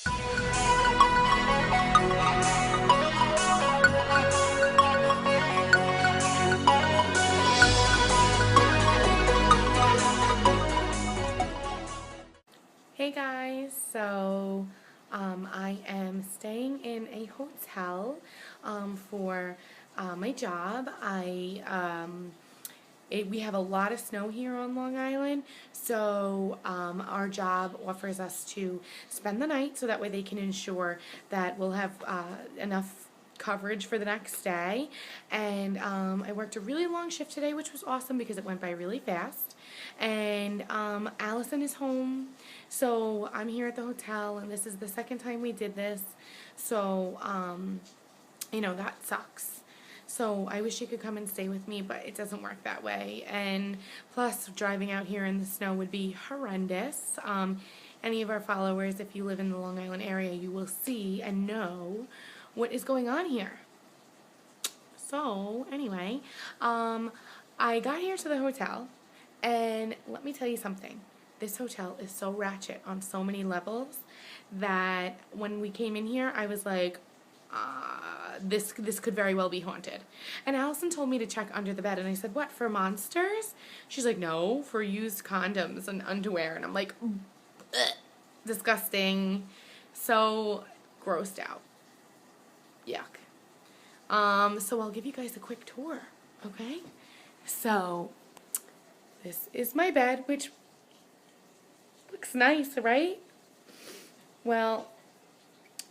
Hey guys, so I am staying in a hotel for my job. We have a lot of snow here on Long Island, so our job offers us to spend the night so that way they can ensure that we'll have enough coverage for the next day. And I worked a really long shift today, which was awesome because it went by really fast. And Allison is home, so I'm here at the hotel, and this is the second time we did this. So that sucks. So I wish she could come and stay with me, but it doesn't work that way. And plus, driving out here in the snow would be horrendous. Any of our followers, if you live in the Long Island area, you will see and know what is going on here. So anyway, I got here to the hotel, and let me tell you something. This hotel is so ratchet on so many levels that when we came in here, I was like, this could very well be haunted. And Allison told me to check under the bed, and I said, what, for monsters? She's like, no, for used condoms and underwear. And I'm like, ugh, disgusting. So grossed out. Yuck. So I'll give you guys a quick tour, okay? So this is my bed, which looks nice, right? Well,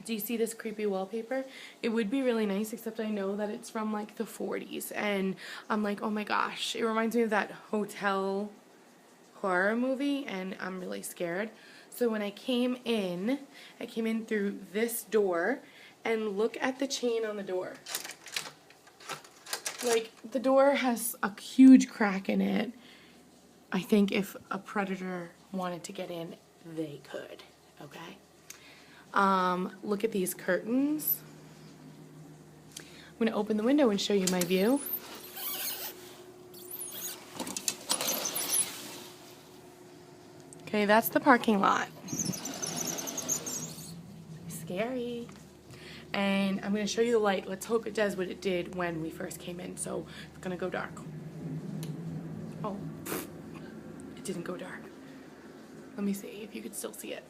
do you see this creepy wallpaper? It would be really nice, except I know that it's from like the 40s, and I'm like, oh my gosh, it reminds me of that hotel horror movie, and I'm really scared. So when I came in through this door, and look at the chain on the door. Like, the door has a huge crack in it. I think if a predator wanted to get in, they could, okay? Look at these curtains. I'm going to open the window and show you my view. Okay, that's the parking lot. Scary. And I'm going to show you the light. Let's hope it does what it did when we first came in. So it's going to go dark. Oh, it didn't go dark. Let me see if you could still see it.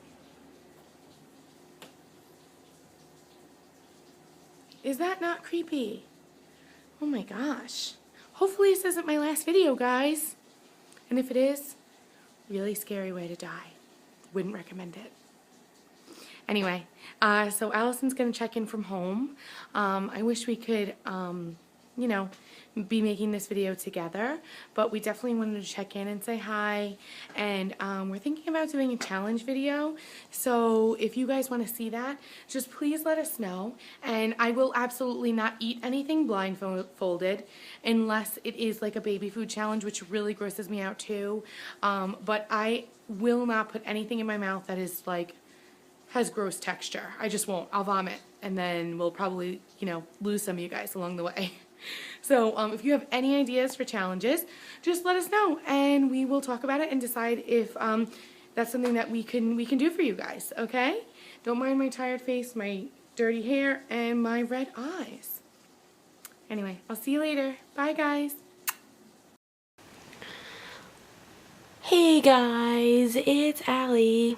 Is that not creepy? Oh my gosh. Hopefully this isn't my last video, guys. And if it is, really scary way to die. Wouldn't recommend it. Anyway, so Allison's going to check in from home. I wish we could, be making this video together, but we definitely wanted to check in and say hi. And we're thinking about doing a challenge video. So if you guys want to see that, just please let us know. And I will absolutely not eat anything blindfolded unless it is like a baby food challenge, which really grosses me out too. But I will not put anything in my mouth that is like has gross texture. I just won't. I'll vomit, and then we'll probably, lose some of you guys along the way. So if you have any ideas for challenges, just let us know, and we will talk about it and decide if that's something that we can do for you guys. Okay? Don't mind my tired face, my dirty hair, and my red eyes. Anyway, I'll see you later. Bye, guys. Hey guys, it's Allie.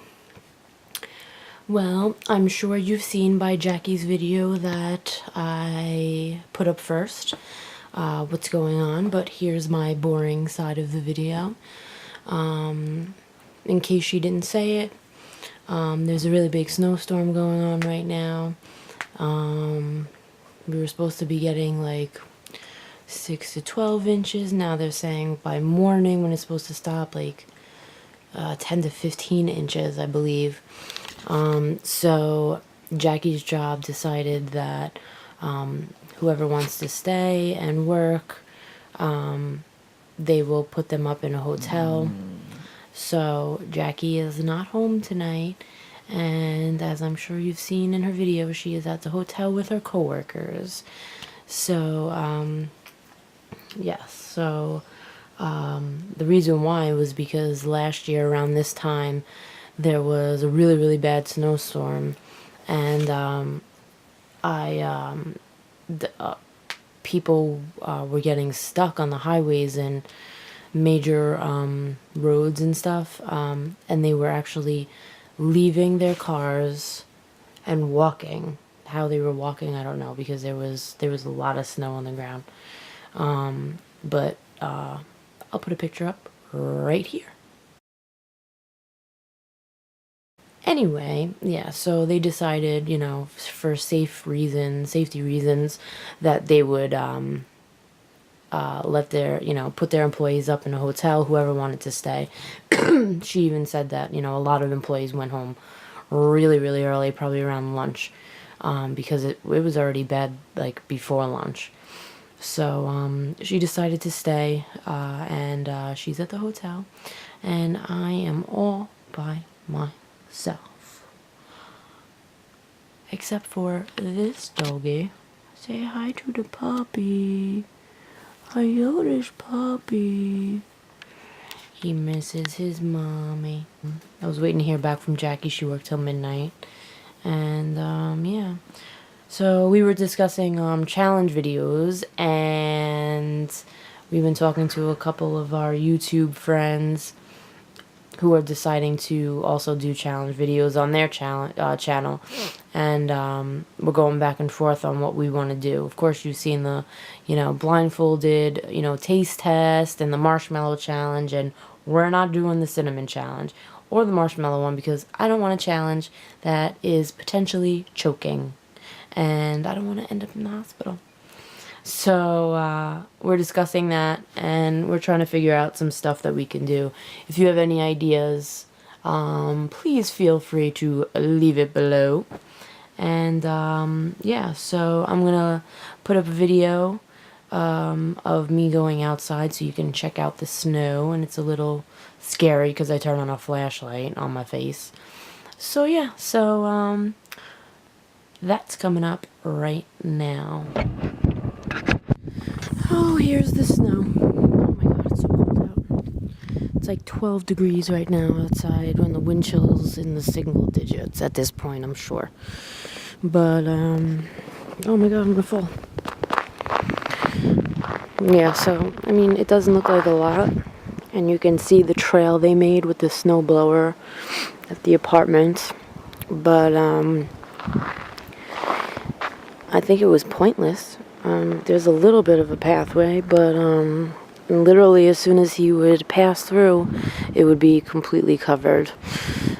Well, I'm sure you've seen by Jackie's video that I put up first what's going on, but here's my boring side of the video. In case she didn't say it, there's a really big snowstorm going on right now. We were supposed to be getting like 6 to 12 inches. Now they're saying by morning when it's supposed to stop, like 10 to 15 inches, I believe. So Jackie's job decided that whoever wants to stay and work, they will put them up in a hotel. So Jackie is not home tonight, and as I'm sure you've seen in her video, she is at the hotel with her coworkers. So yes, so the reason why was because last year around this time there was a really, really bad snowstorm, and people were getting stuck on the highways and major roads and stuff, and they were actually leaving their cars and walking. How they were walking, I don't know, because there was a lot of snow on the ground. But I'll put a picture up right here. Anyway, yeah, so they decided, you know, for safety reasons, that they would let their, you know, put their employees up in a hotel, whoever wanted to stay. She even said that, you know, a lot of employees went home really, really early, probably around lunch, because it was already bad, like, before lunch. So she decided to stay, and she's at the hotel, and I am all by myself. Except for this doggy. Say hi to the puppy. Hello, this puppy. He misses his mommy. I was waiting to hear back from Jackie. She worked till midnight. And, yeah. So we were discussing challenge videos, and we've been talking to a couple of our YouTube friends who are deciding to also do challenge videos on their channel, and we're going back and forth on what we want to do. Of course, you've seen the, you know, blindfolded, you know, taste test and the marshmallow challenge, and we're not doing the cinnamon challenge or the marshmallow one because I don't want a challenge that is potentially choking, and I don't want to end up in the hospital. So we're discussing that, and we're trying to figure out some stuff that we can do. If you have any ideas, please feel free to leave it below. And yeah, so I'm gonna put up a video of me going outside so you can check out the snow, and it's a little scary because I turn on a flashlight on my face. So yeah, so that's coming up right now. Oh, here's the snow. Oh my god, it's so cold out. It's like 12 degrees right now outside, when the wind chill's in the single digits at this point, I'm sure. But, oh my god, I'm gonna fall. Yeah, so, I mean, it doesn't look like a lot. And you can see the trail they made with the snowblower at the apartment. But, I think it was pointless. There's a little bit of a pathway, but literally as soon as he would pass through, it would be completely covered.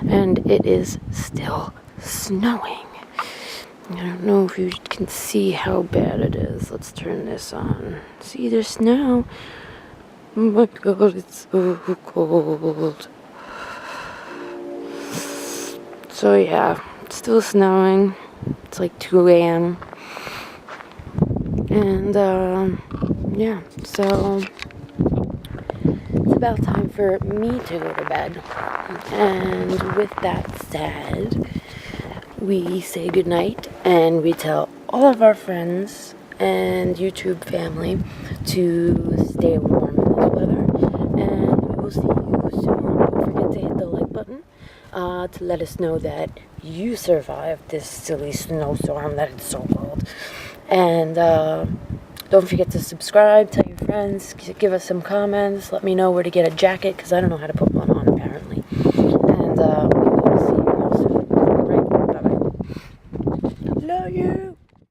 And it is still snowing. I don't know if you can see how bad it is. Let's turn this on. See, there's snow. Oh my god, it's so cold. So yeah, it's still snowing. It's like 2 a.m. And, yeah, so it's about time for me to go to bed. And with that said, we say goodnight, and we tell all of our friends and YouTube family to stay warm in this weather. And we will see you soon. Don't forget to hit the like button to let us know that you survived this silly snowstorm that it's so cold. And don't forget to subscribe, tell your friends, give us some comments, let me know where to get a jacket, because I don't know how to put one on apparently. And we will see you all soon. Right, bye-bye. Love you!